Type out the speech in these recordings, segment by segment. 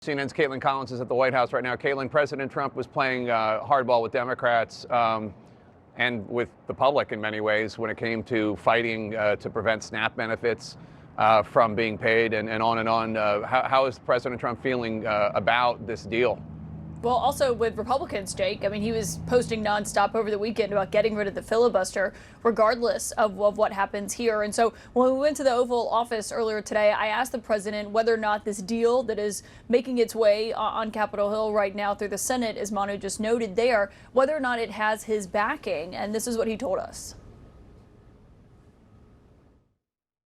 CNN's Caitlin Collins is at the White House right now. Caitlin, President Trump was playing hardball with Democrats and with the public in many ways when it came to fighting to prevent SNAP benefits from being paid and on and on. How is President Trump feeling about this deal? Well, also with Republicans, Jake, I mean, he was posting nonstop over the weekend about getting rid of the filibuster, regardless of what happens here. And so when we went to the Oval Office earlier today, I asked the president whether or not this deal that is making its way on Capitol Hill right now through the Senate, as Manu just noted there, whether or not it has his backing. And this is what he told us.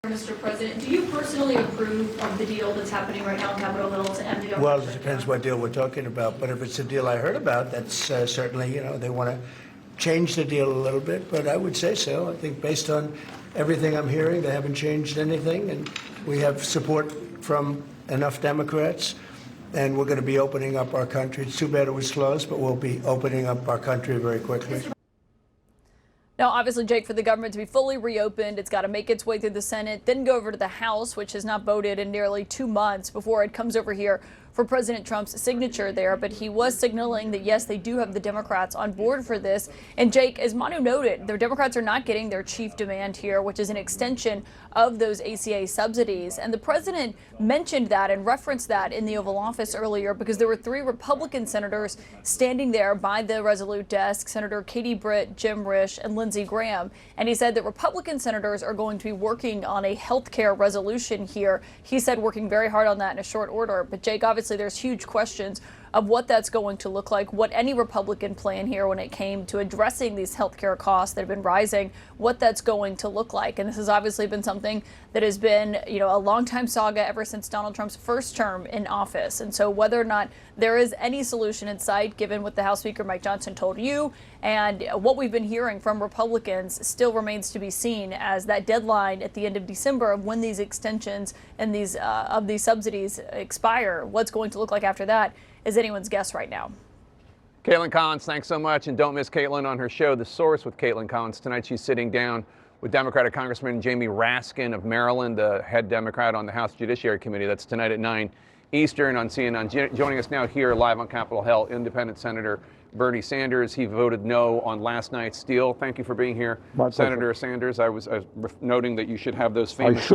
Mr. President, do you personally approve of the deal that's happening right now on Capitol Hill to end the government? Well, it depends what deal we're talking about. But if it's a deal I heard about, that's certainly, they want to change the deal a little bit. But I would say so. I think based on everything I'm hearing, they haven't changed anything. And we have support from enough Democrats. And we're going to be opening up our country. It's too bad it was closed, but we'll be opening up our country very quickly. Now, obviously, Jake, for the government to be fully reopened, it's got to make its way through the Senate, then go over to the House, which has not voted in nearly 2 months before it comes over here for President Trump's signature there. But he was signaling that, yes, they do have the Democrats on board for this. And, Jake, as Manu noted, the Democrats are not getting their chief demand here, which is an extension of those ACA subsidies. And the president mentioned that and referenced that in the Oval Office earlier because there were 3 Republican senators standing there by the Resolute desk, Senator Katie Britt, Jim Risch, and Lindsey Graham. And he said that Republican senators are going to be working on a health care resolution here. He said working very hard on that in a short order. But, Jake, obviously there's huge questions of what that's going to look like, what any Republican plan here when it came to addressing these healthcare costs that have been rising, what that's going to look like. And this has obviously been something that has been, a long-time saga ever since Donald Trump's first term in office. And so whether or not there is any solution in sight, given what the House Speaker Mike Johnson told you and what we've been hearing from Republicans, still remains to be seen as that deadline at the end of December of when these extensions and these subsidies expire, what's going to look like after that is anyone's guess right now. Caitlin Collins, thanks so much. And don't miss Caitlin on her show, The Source with Caitlin Collins. Tonight she's sitting down with Democratic Congressman Jamie Raskin of Maryland, the head Democrat on the House Judiciary Committee. That's tonight at 9 Eastern on CNN. Joining us now here live on Capitol Hill, Independent Senator Bernie Sanders. He voted no on last night's deal. Thank you for being here, Senator Sanders. I was noting that you should have those famous,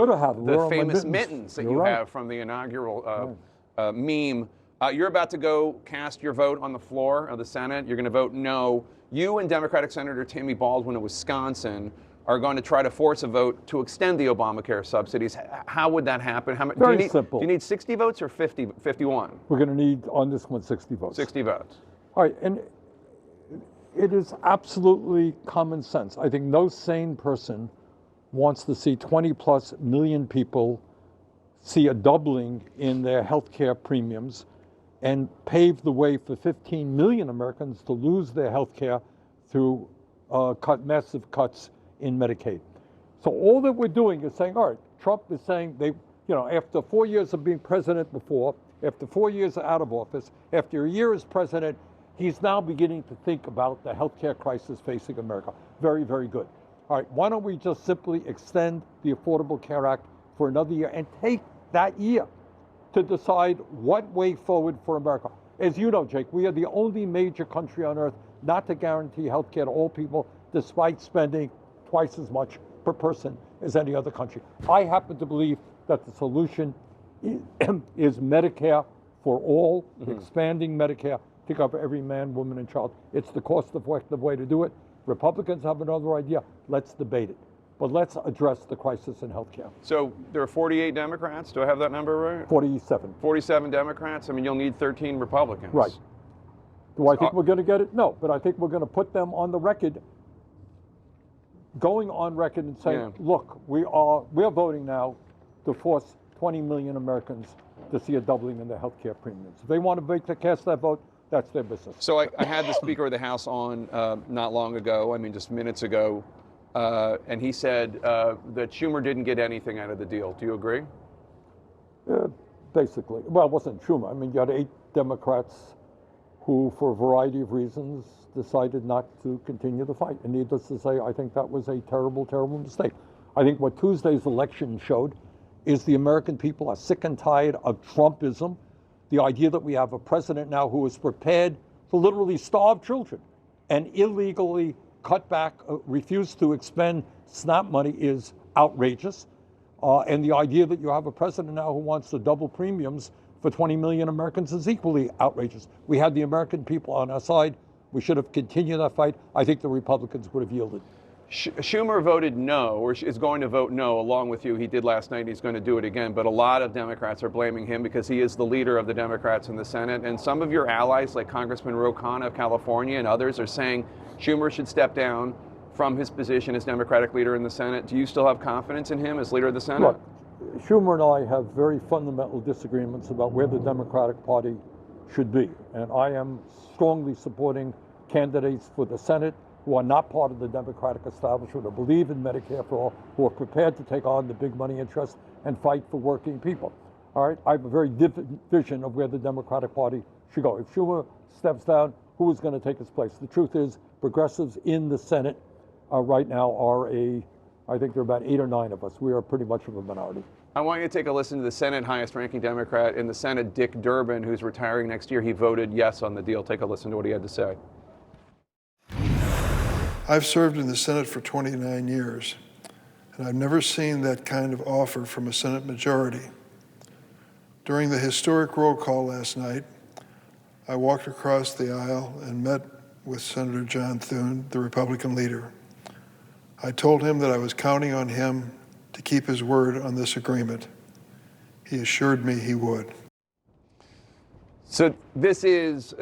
mittens that you have from the inaugural meme. You're about to go cast your vote on the floor of the Senate. You're going to vote no. You and Democratic Senator Tammy Baldwin of Wisconsin are going to try to force a vote to extend the Obamacare subsidies. How would that happen? Very simple. Do you need 60 votes or 51? We're going to need, on this one, 60 votes. 60 votes. All right, and it is absolutely common sense. I think no sane person wants to see 20+ million people see a doubling in their health care premiums and pave the way for 15 million Americans to lose their health care through massive cuts in Medicaid. So all that we're doing is saying, all right, Trump is saying after 4 years of being president before, after 4 years out of office, after a year as president, he's now beginning to think about the health care crisis facing America. Very, very good. All right, why don't we just simply extend the Affordable Care Act for another year and take that year to decide what way forward for America. As you know, Jake, we are the only major country on earth not to guarantee health care to all people, despite spending twice as much per person as any other country. I happen to believe that the solution is Medicare for all, expanding Medicare to cover every man, woman, and child. It's the cost-effective way to do it. Republicans have another idea. Let's debate it. But let's address the crisis in healthcare. So there are 48 Democrats. Do I have that number right? 47. 47 Democrats. I mean, you'll need 13 Republicans. Right. Do I think we're going to get it? No. But I think we're going to put them on the record, going on record and saying, look, we're voting now to force 20 million Americans to see a doubling in their healthcare premiums. If they want to cast that vote, that's their business. So I had the Speaker of the House on not long ago, just minutes ago, and he said that Schumer didn't get anything out of the deal. Do you agree? Basically. Well, it wasn't Schumer. I mean, you had 8 Democrats who, for a variety of reasons, decided not to continue the fight. And needless to say, I think that was a terrible, terrible mistake. I think what Tuesday's election showed is the American people are sick and tired of Trumpism. The idea that we have a president now who is prepared to literally starve children and illegally cut back, refuse to expend SNAP money is outrageous. And the idea that you have a president now who wants to double premiums for 20 million Americans is equally outrageous. We had the American people on our side. We should have continued that fight. I think the Republicans would have yielded. Schumer voted no, or is going to vote no, along with you. He did last night, and he's going to do it again. But a lot of Democrats are blaming him because he is the leader of the Democrats in the Senate. And some of your allies, like Congressman Ro Khanna of California and others, are saying Schumer should step down from his position as Democratic leader in the Senate. Do you still have confidence in him as leader of the Senate? Look, Schumer and I have very fundamental disagreements about where the Democratic Party should be. And I am strongly supporting candidates for the Senate who are not part of the Democratic establishment, who believe in Medicare for all, who are prepared to take on the big money interests and fight for working people. All right, I have a very different vision of where the Democratic Party should go. If Schumer steps down, who is going to take his place? The truth is, progressives in the Senate right now are I think there are about 8 or 9 of us. We are pretty much of a minority. I want you to take a listen to the Senate highest ranking Democrat in the Senate, Dick Durbin, who's retiring next year. He voted yes on the deal. Take a listen to what he had to say. I've served in the Senate for 29 years, and I've never seen that kind of offer from a Senate majority. During the historic roll call last night, I walked across the aisle and met with Senator John Thune, the Republican leader. I told him that I was counting on him to keep his word on this agreement. He assured me he would. So this is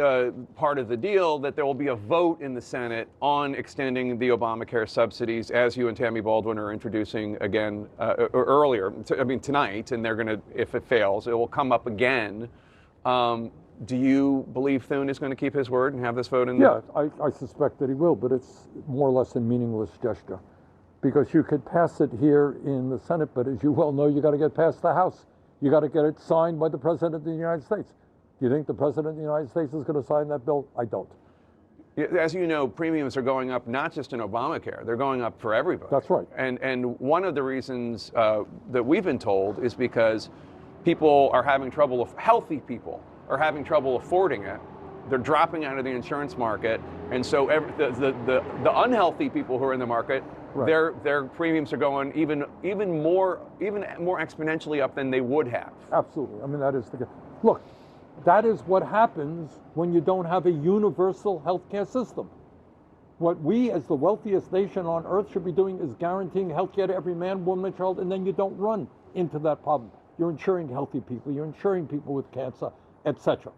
part of the deal, that there will be a vote in the Senate on extending the Obamacare subsidies, as you and Tammy Baldwin are introducing again earlier. Tonight, and they're going to, if it fails, it will come up again. Do you believe Thune is going to keep his word and have this vote in? Yeah, I suspect that he will, but it's more or less a meaningless gesture, because you could pass it here in the Senate, but as you well know, you got to get past the House. You got to get it signed by the President of the United States. Do you think the President of the United States is going to sign that bill? I don't. As you know, premiums are going up not just in Obamacare, they're going up for everybody. That's right. And one of the reasons that we've been told is because people are having trouble, healthy people are having trouble affording it. They're dropping out of the insurance market. And so the unhealthy people who are in the market, right, their premiums are going even more exponentially up than they would have. Absolutely. I mean, that is the look. That is what happens when you don't have a universal healthcare system. What we, as the wealthiest nation on earth, should be doing is guaranteeing healthcare to every man, woman, and child, and then you don't run into that problem. You're insuring healthy people, you're insuring people with cancer, etc.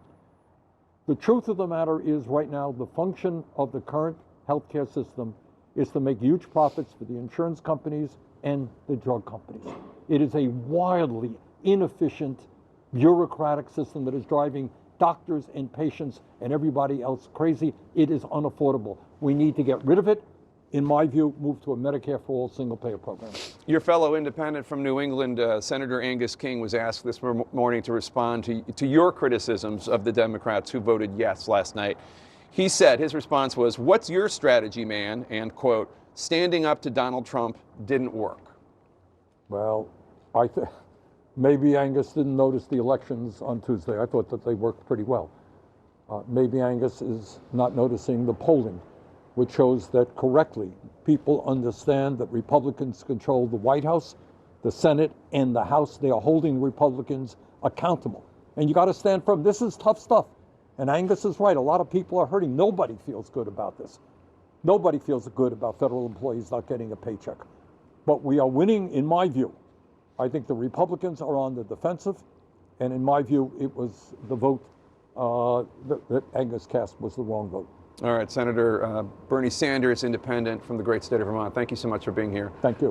The truth of the matter is, right now, the function of the current healthcare system is to make huge profits for the insurance companies and the drug companies. It is a wildly inefficient, bureaucratic system that is driving doctors and patients and everybody else crazy. It is unaffordable. We need to get rid of it. In my view, move to a Medicare for all single-payer program. Your fellow independent from New England, Senator Angus King, was asked this morning to respond to your criticisms of the Democrats who voted yes last night. He said, his response was, "What's your strategy, man?" And, quote, "Standing up to Donald Trump didn't work." Well, maybe Angus didn't notice the elections on Tuesday. I thought that they worked pretty well. Maybe Angus is not noticing the polling, which shows that correctly people understand that Republicans control the White House, the Senate, and the House. They are holding Republicans accountable. And you got to stand firm. This is tough stuff. And Angus is right. A lot of people are hurting. Nobody feels good about this. Nobody feels good about federal employees not getting a paycheck. But we are winning, in my view. I think the Republicans are on the defensive. And in my view, it was the vote that Angus cast was the wrong vote. All right, Senator Bernie Sanders, independent from the great state of Vermont. Thank you so much for being here. Thank you.